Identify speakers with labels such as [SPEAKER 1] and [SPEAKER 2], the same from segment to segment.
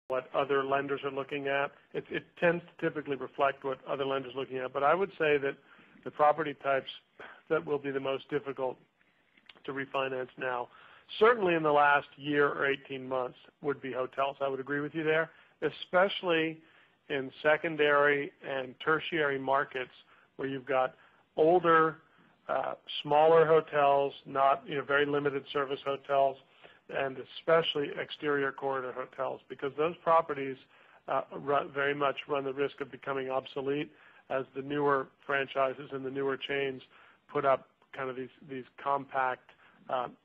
[SPEAKER 1] what other lenders are looking at. It tends to typically reflect what other lenders are looking at. But I would say that the property types that will be the most difficult to refinance now, certainly in the last year or 18 months, would be hotels. I would agree with you there, especially in secondary and tertiary markets where you've got older, smaller hotels, not very limited service hotels, and especially exterior corridor hotels, because those properties very much run the risk of becoming obsolete as the newer franchises and the newer chains put up kind of these compact,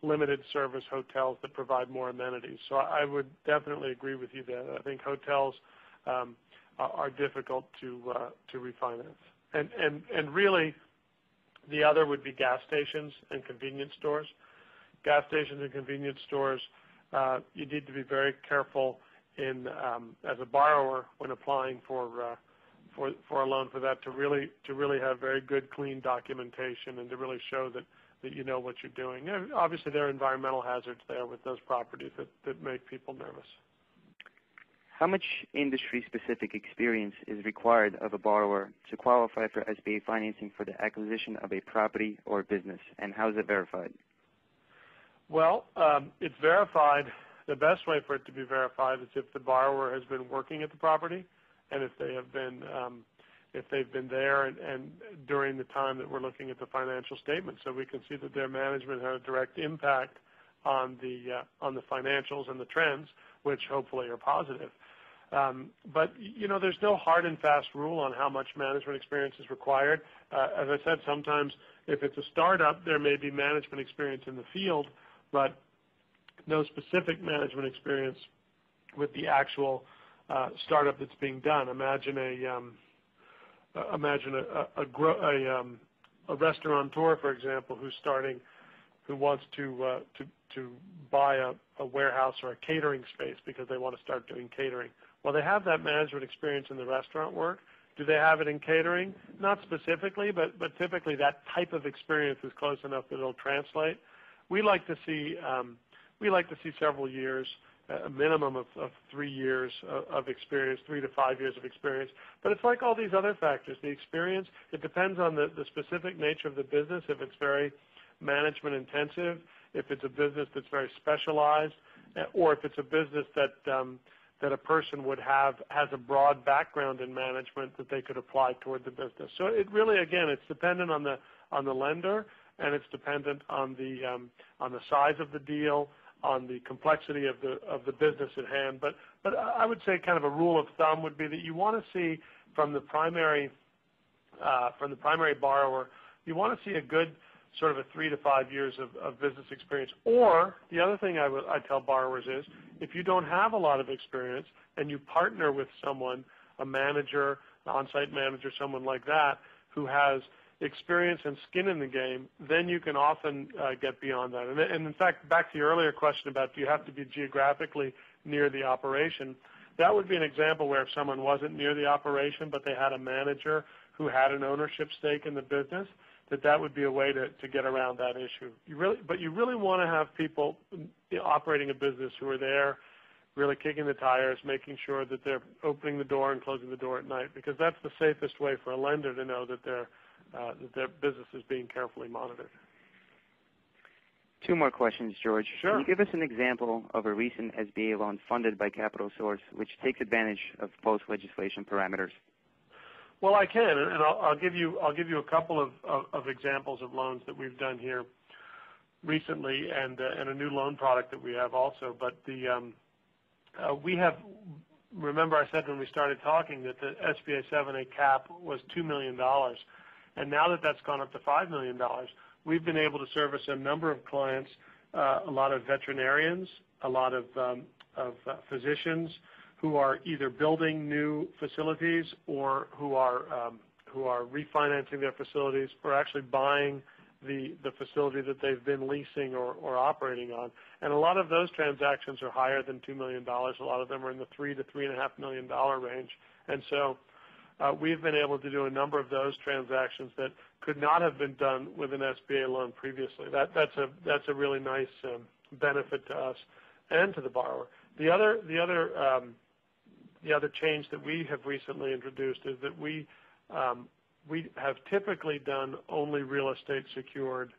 [SPEAKER 1] limited service hotels that provide more amenities. So I would definitely agree with you there. I think hotels are difficult to refinance. And really, the other would be gas stations and convenience stores. Gas stations and convenience stores, you need to be very careful as a borrower when applying for a loan for that to really have very good, clean documentation and to really show that you know what you're doing. And obviously, there are environmental hazards there with those properties that make people nervous.
[SPEAKER 2] How much industry-specific experience is required of a borrower to qualify for SBA financing for the acquisition of a property or business, and how is it verified? Well,
[SPEAKER 1] it's verified. The best way for it to be verified is if the borrower has been working at the property, and if they've been there and during the time that we're looking at the financial statement, so we can see that their management had a direct impact on the financials and the trends, which hopefully are positive. But there's no hard and fast rule on how much management experience is required. As I said, sometimes if it's a startup, there may be management experience in the field, but no specific management experience with the actual startup that's being done. Imagine a restaurateur, for example, who wants to buy a warehouse or a catering space because they want to start doing catering. Well, they have that management experience in the restaurant work. Do they have it in catering? Not specifically, but typically that type of experience is close enough that it'll translate. We like to see several years, a minimum of 3 years of experience, 3 to 5 years of experience. But it's like all these other factors. The experience, it depends on the specific nature of the business. If it's very management intensive, if it's a business that's very specialized, or if it's a business that a person has a broad background in management that they could apply toward the business. So it really, again, it's dependent on the lender, and it's dependent on the size of the deal, on the complexity of the business at hand. But I would say kind of a rule of thumb would be that you want to see from the primary borrower, you want to see a good sort of a 3 to 5 years of business experience. Or the other thing I tell borrowers is, if you don't have a lot of experience and you partner with someone, a manager, an on-site manager, someone like that, who has experience and skin in the game, then you can often get beyond that. And in fact, back to your earlier question about do you have to be geographically near the operation, that would be an example where if someone wasn't near the operation but they had a manager who had an ownership stake in the business, that would be a way to get around that issue. But you really want to have people operating a business who are there, really kicking the tires, making sure that they're opening the door and closing the door at night, because that's the safest way for a lender to know that their business is being carefully monitored.
[SPEAKER 2] 2 more questions, George.
[SPEAKER 1] Sure.
[SPEAKER 2] Can you give us an example of a recent SBA loan funded by CapitalSource which takes advantage of post-legislation parameters?
[SPEAKER 1] Well, I can, and I'll give you a couple of examples of loans that we've done here recently, and a new loan product that we have also. But we have. Remember, I said when we started talking that the SBA 7A cap was $2 million, and now that that's gone up to $5 million, we've been able to service a number of clients, a lot of veterinarians, a lot of physicians, who are either building new facilities or who are refinancing their facilities or actually buying the facility that they've been leasing or operating on. And a lot of those transactions are higher than $2 million. A lot of them are in the $3 to $3.5 million range. And so we've been able to do a number of those transactions that could not have been done with an SBA loan previously. That's a really nice benefit to us and to the borrower. The other the other change that we have recently introduced is that we have typically done only real estate secured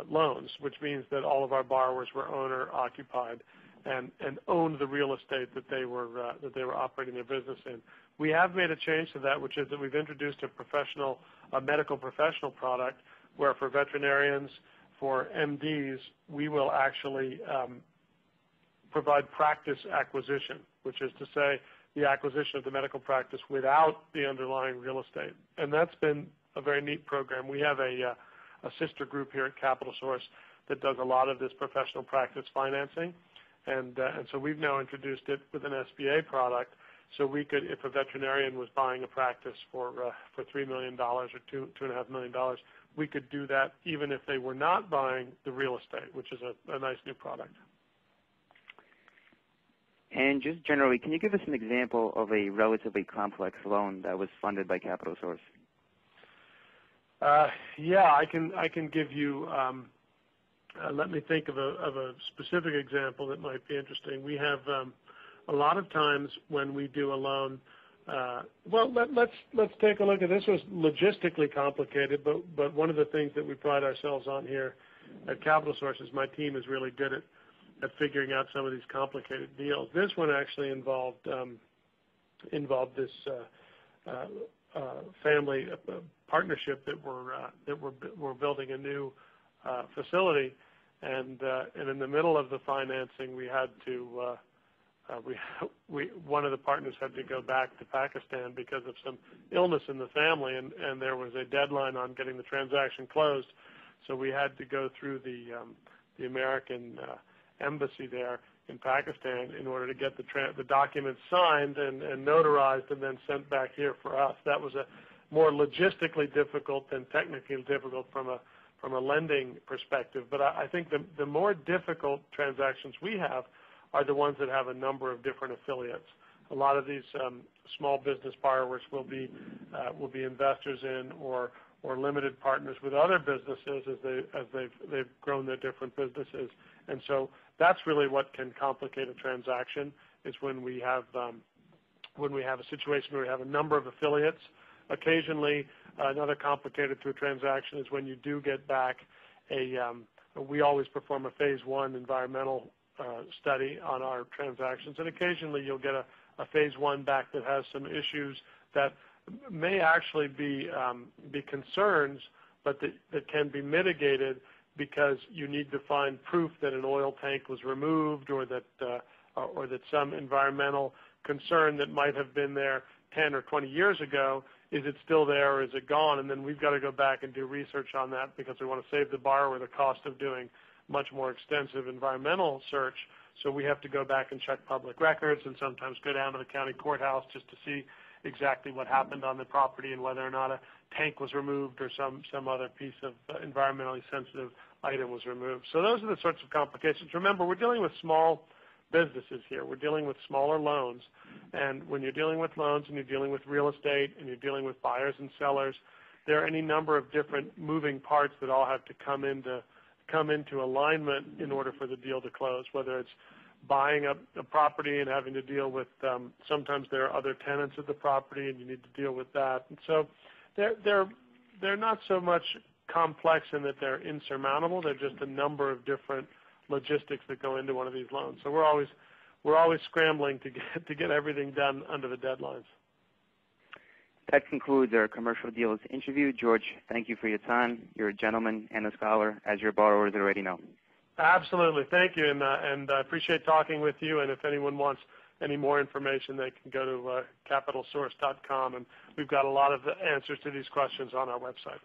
[SPEAKER 1] loans, which means that all of our borrowers were owner occupied and owned the real estate that they were operating their business in. We have made a change to that, which is that we've introduced a medical professional product where for veterinarians, for MDs, we will actually provide practice acquisition, which is to say the acquisition of the medical practice without the underlying real estate. And that's been a very neat program. We have a sister group here at CapitalSource that does a lot of this professional practice financing. And so we've now introduced it with an SBA product. So we could, if a veterinarian was buying a practice for $3 million or $2.5 million, we could do that even if they were not buying the real estate, which is a nice new product.
[SPEAKER 2] And just generally, can you give us an example of a relatively complex loan that was funded by CapitalSource?
[SPEAKER 1] Yeah, I can give you. Let me think of a specific example that might be interesting. We have a lot of times when we do a loan. Well, let's take a look at this. Was logistically complicated, but one of the things that we pride ourselves on here at CapitalSource is my team is really good at figuring out some of these complicated deals. This one actually involved this family partnership that we're building a new facility, and in the middle of the financing, we had to one of the partners had to go back to Pakistan because of some illness in the family, and there was a deadline on getting the transaction closed, so we had to go through the American embassy there in Pakistan in order to get the documents signed and notarized and then sent back here for us. That was a more logistically difficult than technically difficult from a lending perspective. But I think the more difficult transactions we have are the ones that have a number of different affiliates. A lot of these small business borrowers will be investors in or limited partners with other businesses as they've grown their different businesses, and so that's really what can complicate a transaction. Is when we have a situation where we have a number of affiliates. Occasionally, another complicated through transaction is when you do get back we always perform a phase 1 environmental study on our transactions, and occasionally you'll get a phase 1 back that has some issues that may actually be concerns, but that can be mitigated because you need to find proof that an oil tank was removed or that some environmental concern that might have been there 10 or 20 years ago, is it still there or is it gone? And then we've got to go back and do research on that because we want to save the borrower the cost of doing much more extensive environmental search. So we have to go back and check public records and sometimes go down to the county courthouse just to see exactly what happened on the property and whether or not a tank was removed or some other piece of environmentally sensitive item was removed. So those are the sorts of complications. Remember, we're dealing with small businesses here. We're dealing with smaller loans. And when you're dealing with loans and you're dealing with real estate and you're dealing with buyers and sellers, there are any number of different moving parts that all have to come into alignment in order for the deal to close, whether it's buying up a property and having to deal with sometimes there are other tenants of the property and you need to deal with that. And so they're not so much complex in that they're insurmountable. They're just a number of different logistics that go into one of these loans. So we're always scrambling to get everything done under the deadlines.
[SPEAKER 2] That concludes our commercial deals interview. George, thank you for your time. You're a gentleman and a scholar, as your borrowers already know.
[SPEAKER 1] Absolutely. Thank you, and I appreciate talking with you, and if anyone wants any more information, they can go to capitalsource.com, and we've got a lot of the answers to these questions on our website.